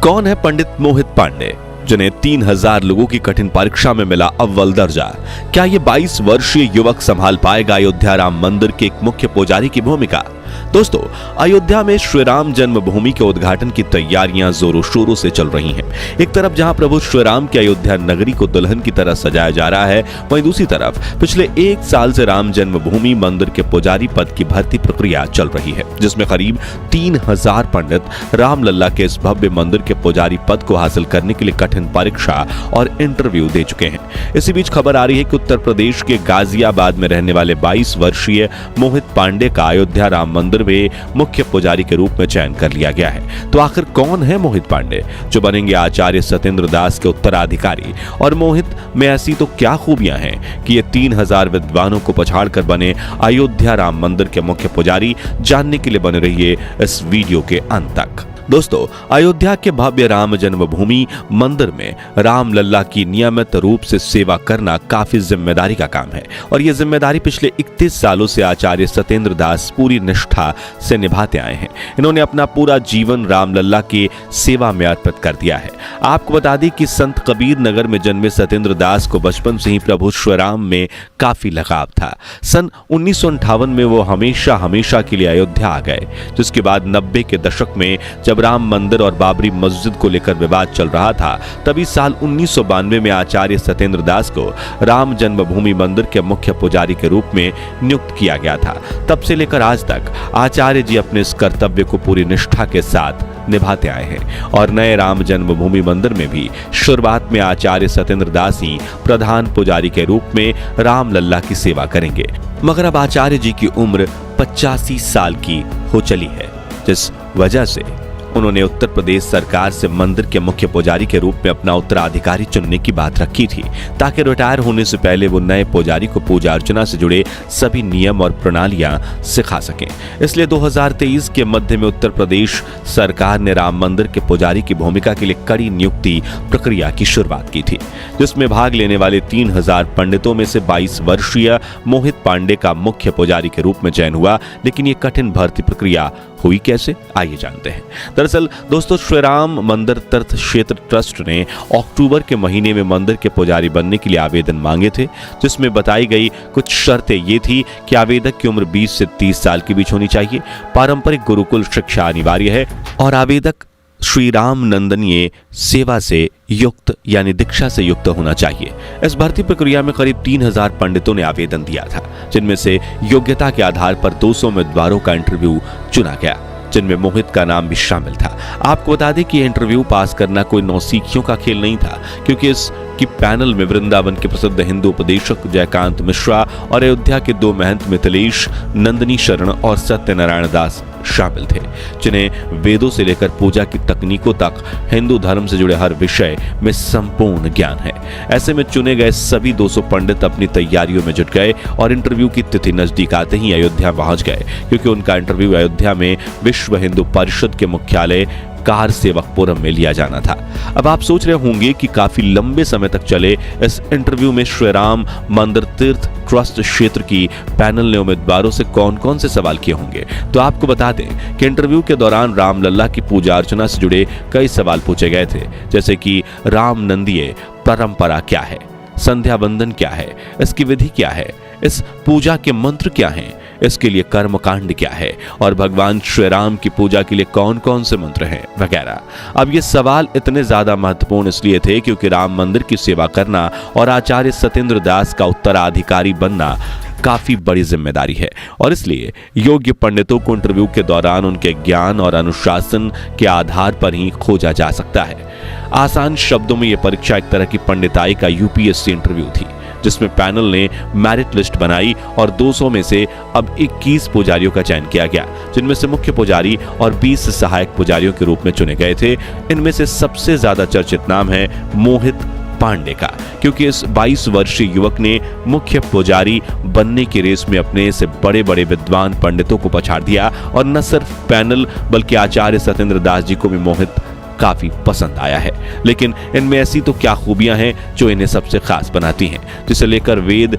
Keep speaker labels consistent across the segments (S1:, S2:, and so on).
S1: कौन है पंडित मोहित पांडे, जिन्हें 3000 लोगों की कठिन परीक्षा में मिला अव्वल दर्जा? क्या ये 22 वर्षीय युवक संभाल पाएगा अयोध्या राम मंदिर के एक मुख्य पुजारी की भूमिका? दोस्तों, अयोध्या में श्री राम जन्मभूमि के उद्घाटन की तैयारियां जोरों शोरों से चल रही हैं। एक तरफ जहां प्रभु श्री राम की अयोध्या नगरी को दुल्हन की तरह सजाया जा रहा है, वहीं दूसरी तरफ पिछले 1 साल से राम जन्मभूमि मंदिर के पुजारी पद की भर्ती प्रक्रिया चल रही है, जिसमें करीब 3000 पंडित रामलला के इस भव्य मंदिर के पुजारी पद को हासिल करने के लिए कठिन परीक्षा और इंटरव्यू दे चुके हैं। इसी बीच खबर आ रही है कि उत्तर प्रदेश के गाजियाबाद में रहने वाले 22 वर्षीय मोहित पांडे का अयोध्या राम मंदिर में मुख्य पुजारी के रूप में चयन कर लिया गया है। तो आखिर कौन है मोहित पांडे, जो बनेंगे आचार्य सत्येंद्र दास के उत्तराधिकारी? और मोहित में ऐसी तो क्या खूबियां हैं कि ये 3000 विद्वानों को पछाड़कर बने अयोध्या राम मंदिर के मुख्य पुजारी? जानने के लिए बने रहिए इस वीडियो के अंत तक। दोस्तों, अयोध्या के भव्य राम जन्मभूमि मंदिर में रामलला की नियमित रूप से सेवा करना काफी जिम्मेदारी का काम है, और यह जिम्मेदारी पिछले 31 सालों से आचार्य सत्येंद्र दास पूरी निष्ठा से निभाते आए हैं। इन्होंने अपना पूरा जीवन रामलला की सेवा में अर्पित कर दिया है। आपको बता दें कि संत कबीर नगर में जन्मे सत्येंद्र दास को बचपन से ही प्रभु श्री राम में काफी लगाव था। सन 1958 में वो हमेशा के लिए अयोध्या आ गए, जिसके बाद 90 के दशक में जब राम मंदिर और बाबरी मस्जिद को लेकर विवाद चल रहा था, तभी साल 1992 में आचार्य सत्येंद्र दास को राम जन्मभूमि मंदिर के मुख्य पुजारी के रूप में नियुक्त किया गया था। तब से लेकर आज तक आचार्य जी अपने इस कर्तव्य को पूरी निष्ठा के साथ निभाते आए हैं, और नए राम जन्मभूमि मंदिर में भी शुरुआत में आचार्य सत्येंद्र दास ही प्रधान पुजारी के रूप में रामलला की सेवा करेंगे। मगर अब आचार्य जी की उम्र 85 साल की हो चली है, जिस वजह से उन्होंने उत्तर प्रदेश सरकार से मंदिर के मुख्य पुजारी के रूप में अपना उत्तराधिकारी चुनने की बात रखी थी, ताकि रिटायर होने से पहले वो नए पुजारी को पूजा अर्चना से जुड़े सभी नियम और प्रणालियां सिखा सकें। इसलिए 2023 के मध्य में उत्तर प्रदेश सरकार ने राम मंदिर के पुजारी की भूमिका के लिए कड़ी नियुक्ति प्रक्रिया की शुरुआत की थी, जिसमें भाग लेने वाले 3000 पंडितों में से 22 वर्षीय मोहित पांडे का मुख्य पुजारी के रूप में चयन हुआ। लेकिन ये कठिन भर्ती प्रक्रिया हुई कैसे, आइए जानते हैं। दरअसल दोस्तों, श्री राम मंदिर तीर्थ क्षेत्र ट्रस्ट ने अक्टूबर के महीने में मंदिर के पुजारी बनने के लिए आवेदन मांगे थे, जिसमें बताई गई कुछ शर्तें ये थी कि आवेदक की उम्र 20 से 30 साल के बीच होनी चाहिए, पारंपरिक गुरुकुल शिक्षा अनिवार्य है, और आवेदक श्री राम नंदनीय सेवा से युक्त यानी दीक्षा से युक्त होना चाहिए। इस भर्ती प्रक्रिया में करीब 3000 पंडितों ने आवेदन दिया था, जिनमें से योग्यता के आधार पर 200 उम्मीदवारों का इंटरव्यू चुना गया, जिनमें मोहित का नाम भी शामिल था। आपको बता दें कि इंटरव्यू पास करना कोई नौसिखियों का खेल नहीं था, क्योंकि इसकी पैनल में वृंदावन के प्रसिद्ध हिंदू उपदेशक जयकांत मिश्रा और अयोध्या के 2 महंत मिथिलेश नंदनी शरण और सत्यनारायण दास शामिल थे, जिन्हें वेदों से लेकर पूजा की तकनीकों तक हिंदू धर्म से जुड़े हर विषय में संपूर्ण ज्ञान है। ऐसे में चुने गए सभी 200 पंडित अपनी तैयारियों में जुट गए और इंटरव्यू की तिथि नजदीक आते ही अयोध्या पहुंच गए, क्योंकि उनका इंटरव्यू अयोध्या में विश्व हिंदू परिषद के मुख्यालय कार सेवकपुरम में लिया जाना था। अब आप सोच रहे होंगे कि काफी लंबे समय तक चले इस इंटरव्यू में श्री राम मंदिर तीर्थ ट्रस्ट क्षेत्र की पैनल ने उम्मीदवारों से कौन कौन से सवाल किए होंगे। तो आपको बता दें कि इंटरव्यू के दौरान रामलला की पूजा अर्चना से जुड़े कई सवाल पूछे गए थे, जैसे कि राम नंदीय परंपरा क्या है, संध्या बंदन क्या है, इसकी विधि क्या है, इस पूजा के मंत्र क्या हैं, इसके लिए कर्मकांड क्या है, और भगवान श्री राम की पूजा के लिए कौन कौन से मंत्र हैं वगैरह। अब ये सवाल इतने ज्यादा महत्वपूर्ण इसलिए थे क्योंकि राम मंदिर की सेवा करना और आचार्य सत्येंद्र दास का उत्तराधिकारी बनना काफी बड़ी जिम्मेदारी है, और इसलिए योग्य पंडितों को इंटरव्यू के दौरान उनके ज्ञान और अनुशासन के आधार पर ही खोजा जा सकता है। आसान शब्दों में यह परीक्षा एक तरह की पंडिताई का यूपीएससी इंटरव्यू थी, जिसमें पैनल ने मेरिट लिस्ट बनाई और 200 में से अब 21 पुजारियों का चयन किया गया, जिनमें से मुख्य पुजारी और 20 सहायक पुजारियों के रूप में चुने गए थे। इनमें से सबसे ज्यादा चर्चित नाम है मोहित पांडे का, क्योंकि इस 22 वर्षीय युवक ने मुख्य पुजारी बनने की रेस में अपने से बड़े बड़े विद्वान पंडितों को पछाड़ दिया, और न सिर्फ पैनल बल्कि आचार्य सत्येंद्र दास जी को भी मोहित काफी पसंद आया है। लेकिन इनमें ऐसी तो क्या खूबियां हैं जो इन्हें सबसे खास बनाती हैं, जिसे लेकर वेद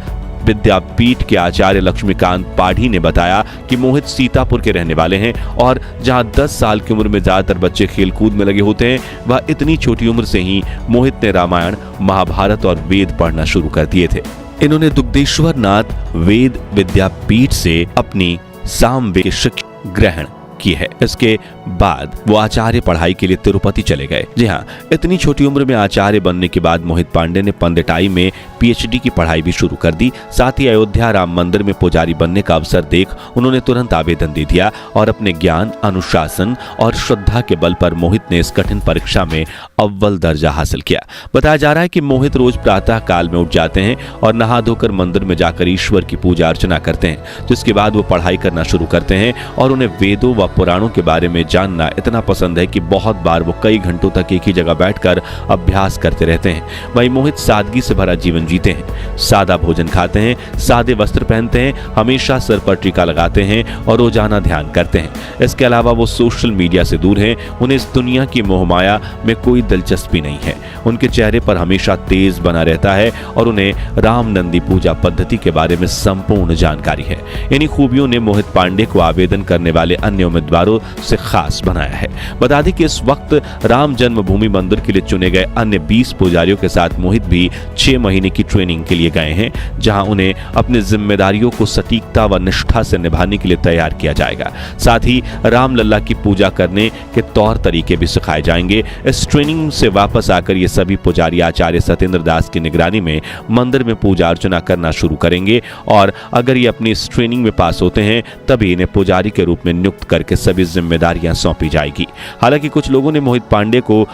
S1: विद्यापीठ के आचार्य लक्ष्मीकांत पाढ़ी ने बताया कि मोहित सीतापुर के रहने वाले हैं और जहां 10 साल की उम्र में ज्यादातर बच्चे खेलकूद में लगे होते हैं, वह इतनी छोटी उम्र से ही मोहित ने रामायण, महाभारत और वेद पढ़ना शुरू कर दिए थे। इन्होंने दुग्धेश्वर नाथ वेद विद्यापीठ से अपनी सामवेद शिक्षा ग्रहण की है। इसके बाद वो आचार्य पढ़ाई के लिए तिरुपति चले गए। जी हाँ, इतनी छोटी उम्र में आचार्य बनने के बाद मोहित पांडे ने पंडिताई में पीएचडी की पढ़ाई भी शुरू कर दी। साथ ही अयोध्या राम मंदिर में पुजारी बनने का अवसर देख उन्होंने तुरंत आवेदन दे दिया और अपने ज्ञान, अनुशासन और श्रद्धा के बल पर मोहित ने इस कठिन परीक्षा में अव्वल दर्जा हासिल किया। बताया जा रहा है कि मोहित रोज प्रातः काल में उठ जाते हैं और नहा धोकर मंदिर में जाकर ईश्वर की पूजा अर्चना करते हैं। जिसके बाद वो पढ़ाई करना शुरू करते हैं और उन्हें वेदों व पुराणों के बारे में जानना इतना पसंद है कि बहुत बार वो कई घंटों तक एक ही जगह बैठकर अभ्यास करते रहते हैं। वहीं मोहित सादगी से भरा जीवन जीते हैं, सादा भोजन खाते हैं, सादे वस्त्र पहनते हैं, हमेशा सिर पर टीका लगाते हैं और रोजाना ध्यान करते हैं। इसके अलावा वो सोशल मीडिया से दूर हैं। उन्हें इस दुनिया की मोहमाया में कोई दिलचस्पी नहीं है। उनके चेहरे पर हमेशा तेज बना रहता है और उन्हें राम नंदी पूजा पद्धति के बारे में संपूर्ण जानकारी है। इन्हीं खूबियों ने मोहित पांडे को आवेदन करने वाले अन्य उम्मीदवारों से खास बनाया है। बता दें कि इस वक्त राम जन्मभूमि मंदिर के लिए चुने गए अन्य 20 पुजारियों के साथ मोहित भी 6 महीने की ट्रेनिंग के लिए गए हैं, जहां उन्हें अपनी जिम्मेदारियों को सटीकता व निष्ठा से निभाने के लिए तैयार किया जाएगा। साथ ही रामलला की पूजा करने के तौर तरीके भी सिखाए जाएंगे। इस ट्रेनिंग से वापस आकर ये सभी पुजारी आचार्य सत्येंद्र दास की निगरानी में मंदिर में पूजा अर्चना करना शुरू करेंगे और अगर ये अपनी इस ट्रेनिंग में पास होते हैं तभी इन्हें पुजारी के रूप में नियुक्त करके सभी जिम्मेदारियां सौंपी जाएगी। हालांकि कुछ लोगों ने मोहित पांडे को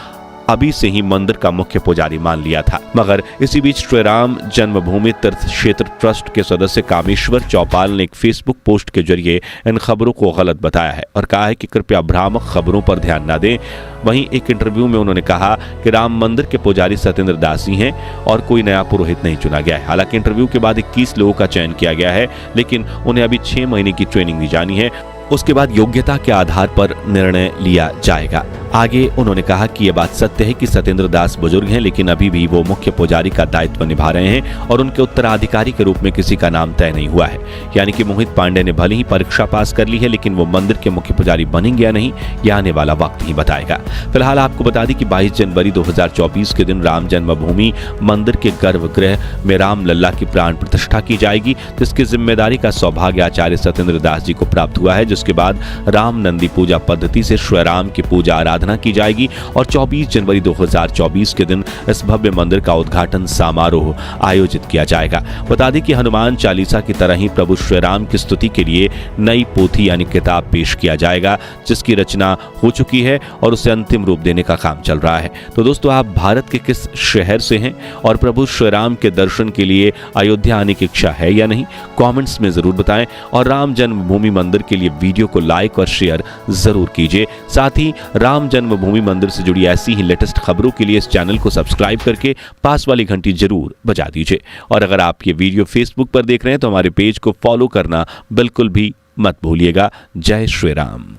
S1: अभी से ही मंदिर का मुख्य पुजारी मान लिया था, मगर इसी बीच श्री राम जन्मभूमि तीर्थ क्षेत्र ट्रस्ट के सदस्य कामेश्वर चौपाल ने एक फेसबुक पोस्ट के जरिए इन खबरों को गलत बताया है और कहा है कि कृपया भ्रामक खबरों पर ध्यान न दें। वहीं एक इंटरव्यू में उन्होंने कहा कि राम मंदिर के पुजारी सत्येंद्र दास ही हैं और कोई नया पुरोहित नहीं चुना गया है। हालांकि इंटरव्यू के बाद 21 लोगों का चयन किया गया है, लेकिन उन्हें अभी 6 महीने की ट्रेनिंग दी जानी है। उसके बाद योग्यता के आधार पर निर्णय लिया जाएगा। आगे उन्होंने कहा कि यह बात सत्य है कि सत्येंद्र दास बुजुर्ग हैं, लेकिन अभी भी वो मुख्य पुजारी का दायित्व निभा रहे हैं और उनके उत्तराधिकारी के रूप में किसी का नाम तय नहीं हुआ है। यानी कि मोहित पांडे ने भले ही परीक्षा पास कर ली है, लेकिन वो मंदिर के मुख्य पुजारी बनेंगे या नहीं, यह आने वाला वक्त ही बताएगा। फिलहाल आपको बता दें कि 22 जनवरी 2024 के दिन राम जन्मभूमि मंदिर के गर्भगृह में रामलला की प्राण प्रतिष्ठा की जाएगी, जिसकी जिम्मेदारी का सौभाग्य आचार्य सत्येंद्र दास जी को प्राप्त हुआ है। जिसके बाद राम नंदी पूजा पद्धति से श्री राम की पूजा आराधना की जाएगी और 24 जनवरी 2024 के दिन इस भव्य मंदिर का उद्घाटन समारोह आयोजित किया जाएगा। बता दें कि हनुमान चालीसा की तरह ही प्रभु श्री राम की स्तुति के लिए नई पोथी यानी किताब पेश किया जाएगा, जिसकी रचना हो चुकी है और उसे अंतिम रूप देने का काम चल रहा है। तो दोस्तों, आप भारत के किस शहर से हैं और प्रभु श्री राम के दर्शन के लिए अयोध्या आने की इच्छा है या नहीं, कमेंट्स में जरूर बताएं और राम जन्मभूमि मंदिर के लिए वीडियो को लाइक और शेयर जरूर कीजिए। साथ ही राम जन्मभूमि मंदिर से जुड़ी ऐसी ही लेटेस्ट खबरों के लिए इस चैनल को सब्सक्राइब करके पास वाली घंटी जरूर बजा दीजिए। और अगर आप ये वीडियो फेसबुक पर देख रहे हैं तो हमारे पेज को फॉलो करना बिल्कुल भी मत भूलिएगा। जय श्री राम।